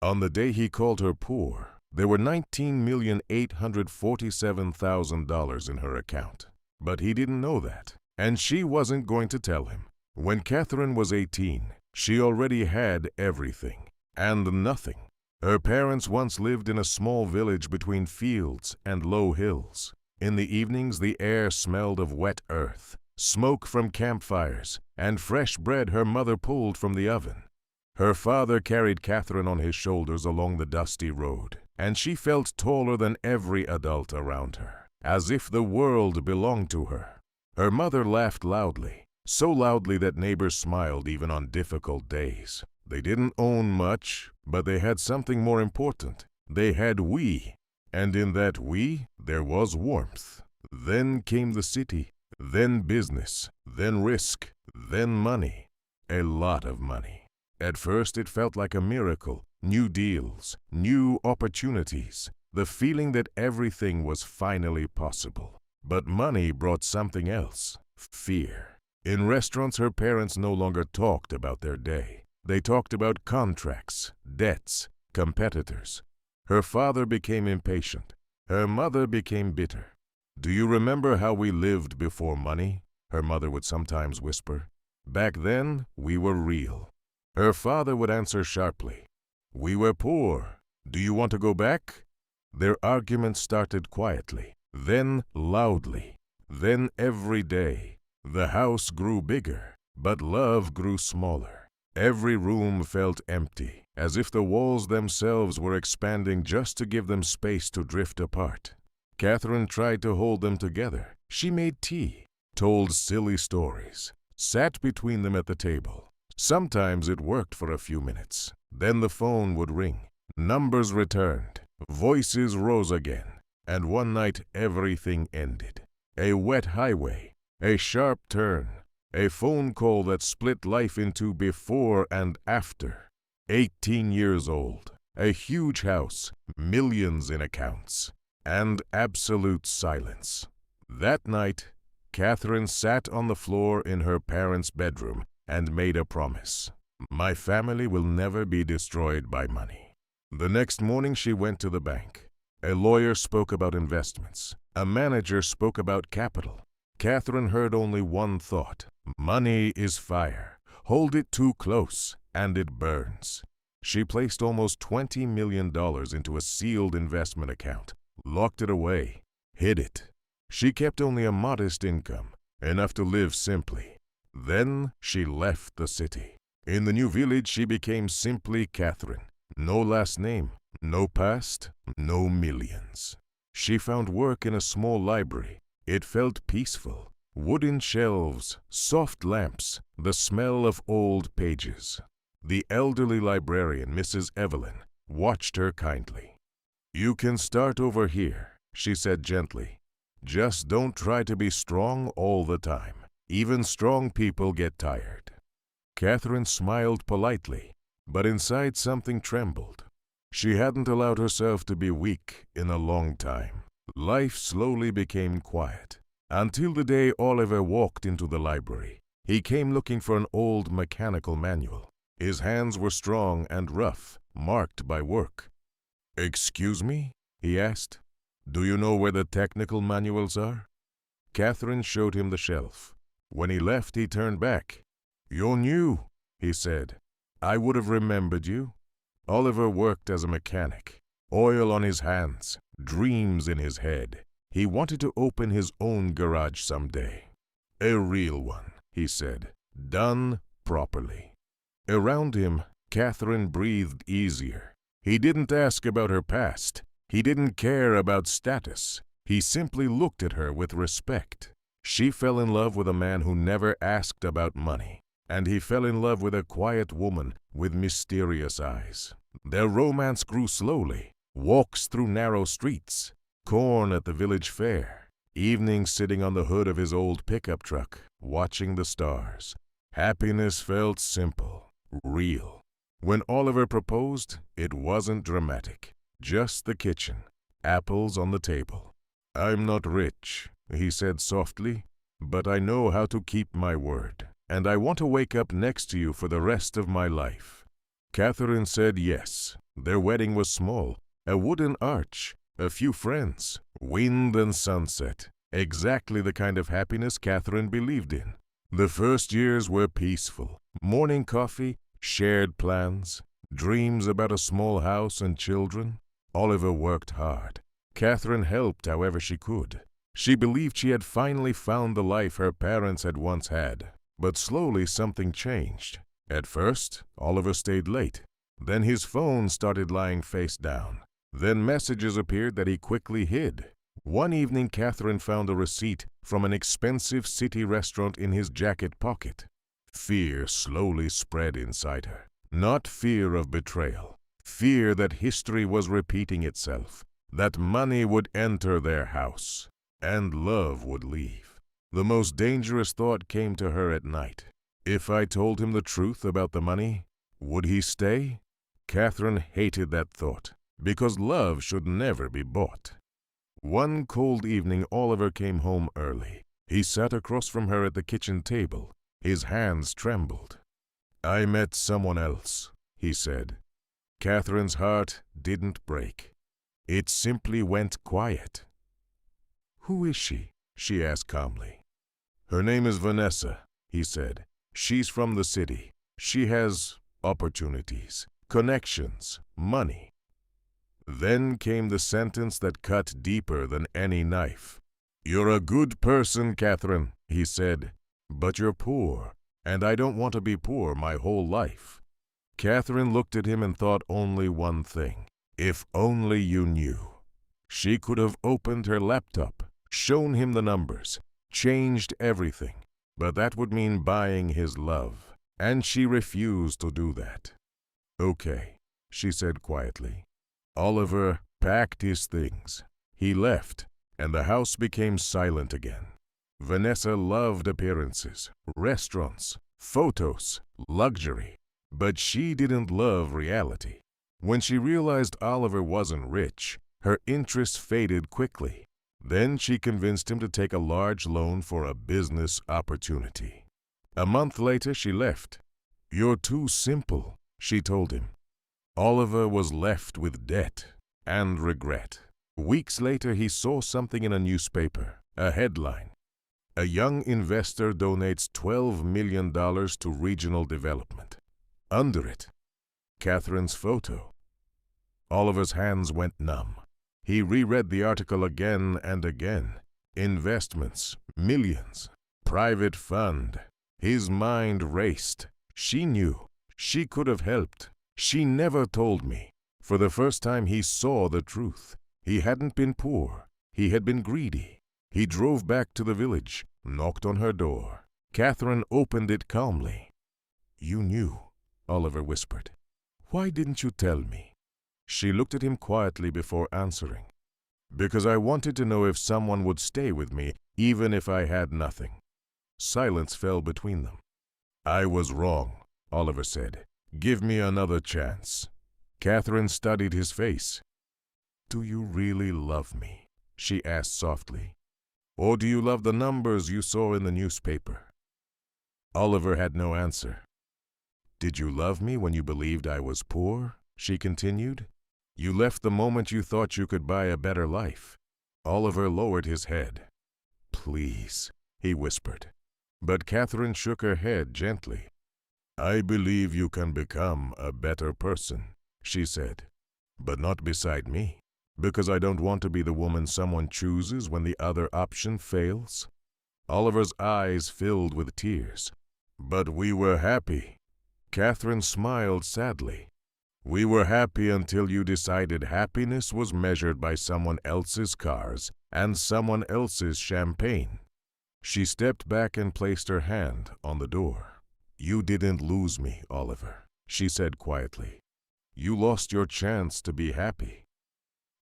On the day he called her poor, there were $19,847,000 in her account. But he didn't know that, and she wasn't going to tell him. When Catherine was 18, she already had everything and nothing. Her parents once lived in a small village between fields and low hills. In the evenings, the air smelled of wet earth, smoke from campfires, and fresh bread her mother pulled from the oven. Her father carried Catherine on his shoulders along the dusty road, and she felt taller than every adult around her, as if the world belonged to her. Her mother laughed loudly, so loudly that neighbors smiled even on difficult days. They didn't own much, but they had something more important. They had we, and in that we, there was warmth. Then came the city, then business, then risk, then money. A lot of money. At first it felt like a miracle, new deals, new opportunities, the feeling that everything was finally possible. But money brought something else, fear. In restaurants, her parents no longer talked about their day. They talked about contracts, debts, competitors. Her father became impatient. Her mother became bitter. "Do you remember how we lived before money?" her mother would sometimes whisper. "Back then, we were real." Her father would answer sharply, "We were poor. Do you want to go back?" Their arguments started quietly, then loudly, then every day. The house grew bigger, but love grew smaller. Every room felt empty, as if the walls themselves were expanding just to give them space to drift apart. Catherine tried to hold them together. She made tea, told silly stories, sat between them at the table. Sometimes it worked for a few minutes. Then the phone would ring. Numbers returned. Voices rose again. And one night everything ended. A wet highway, a sharp turn, a phone call that split life into before and after. 18 years old, a huge house, millions in accounts, and absolute silence. That night, Catherine sat on the floor in her parents' bedroom and made a promise. "My family will never be destroyed by money." The next morning she went to the bank. A lawyer spoke about investments. A manager spoke about capital. Catherine heard only one thought: money is fire. Hold it too close, and it burns. She placed almost $20 million into a sealed investment account, locked it away, hid it. She kept only a modest income, enough to live simply. Then she left the city. In the new village, she became simply Catherine. No last name, no past, no millions. She found work in a small library. It felt peaceful. Wooden shelves, soft lamps, the smell of old pages. The elderly librarian, Mrs. Evelyn, watched her kindly. "You can start over here," she said gently. "Just don't try to be strong all the time. Even strong people get tired." Catherine smiled politely, but inside something trembled. She hadn't allowed herself to be weak in a long time. Life slowly became quiet, until the day Oliver walked into the library. He came looking for an old mechanical manual. His hands were strong and rough, marked by work. "Excuse me?" he asked. "Do you know where the technical manuals are?" Catherine showed him the shelf. When he left, he turned back. "You're new," he said. "I would have remembered you." Oliver worked as a mechanic. Oil on his hands, dreams in his head. He wanted to open his own garage someday. "A real one," he said, "done properly." Around him, Catherine breathed easier. He didn't ask about her past. He didn't care about status. He simply looked at her with respect. She fell in love with a man who never asked about money, and he fell in love with a quiet woman with mysterious eyes. Their romance grew slowly. Walks through narrow streets, corn at the village fair, evenings sitting on the hood of his old pickup truck, watching the stars. Happiness felt simple, real. When Oliver proposed, it wasn't dramatic. Just the kitchen, apples on the table. "I'm not rich," he said softly, "but I know how to keep my word, and I want to wake up next to you for the rest of my life." Catherine said yes. Their wedding was small, a wooden arch, a few friends, wind and sunset, exactly the kind of happiness Catherine believed in. The first years were peaceful. Morning coffee, shared plans, dreams about a small house and children. Oliver worked hard. Catherine helped however she could. She believed she had finally found the life her parents had once had. But slowly something changed. At first, Oliver stayed late. Then his phone started lying face down. Then messages appeared that he quickly hid. One evening, Catherine found a receipt from an expensive city restaurant in his jacket pocket. Fear slowly spread inside her. Not fear of betrayal. Fear that history was repeating itself. That money would enter their house. And love would leave. The most dangerous thought came to her at night. If I told him the truth about the money, would he stay? Catherine hated that thought, because love should never be bought. One cold evening, Oliver came home early. He sat across from her at the kitchen table. His hands trembled. I met someone else, he said. Catherine's heart didn't break. It simply went quiet. Who is she? She asked calmly. Her name is Vanessa, he said. She's from the city. She has opportunities, connections, money. Then came the sentence that cut deeper than any knife. You're a good person, Catherine, he said, but you're poor, and I don't want to be poor my whole life. Catherine looked at him and thought only one thing. If only you knew. She could have opened her laptop, shown him the numbers, changed everything, but that would mean buying his love, and she refused to do that. Okay, she said quietly. Oliver packed his things. He left, and the house became silent again. Vanessa loved appearances, restaurants, photos, luxury, but she didn't love reality. When she realized Oliver wasn't rich, her interest faded quickly. Then she convinced him to take a large loan for a business opportunity. A month later, she left. You're too simple, she told him. Oliver was left with debt and regret. Weeks later, he saw something in a newspaper, a headline. A young investor donates $12 million to regional development. Under it, Catherine's photo. Oliver's hands went numb. He reread the article again and again. Investments, millions, private fund. His mind raced. She knew. She could have helped. She never told me. For the first time he saw the truth. He hadn't been poor. He had been greedy. He drove back to the village, knocked on her door. Catherine opened it calmly. You knew, Oliver whispered. Why didn't you tell me? She looked at him quietly before answering. Because I wanted to know if someone would stay with me, even if I had nothing. Silence fell between them. I was wrong, Oliver said. Give me another chance. Catherine studied his face. Do you really love me? She asked softly. Or do you love the numbers you saw in the newspaper? Oliver had no answer. Did you love me when you believed I was poor? She continued. You left the moment you thought you could buy a better life. Oliver lowered his head. Please, he whispered. But Catherine shook her head gently. I believe you can become a better person, she said, but not beside me, because I don't want to be the woman someone chooses when the other option fails. Oliver's eyes filled with tears. But we were happy. Catherine smiled sadly. We were happy until you decided happiness was measured by someone else's cars and someone else's champagne. She stepped back and placed her hand on the door. You didn't lose me, Oliver, she said quietly. You lost your chance to be happy.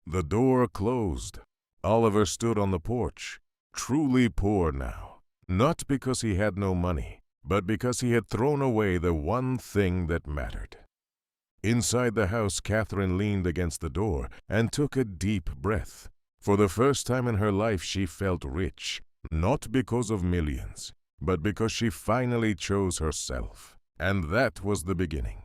The door closed. Oliver stood on the porch, truly poor now, not because he had no money, but because he had thrown away the one thing that mattered. Inside the house, Catherine leaned against the door and took a deep breath. For the first time in her life, she felt rich, not because of millions, but because she finally chose herself. And that was the beginning.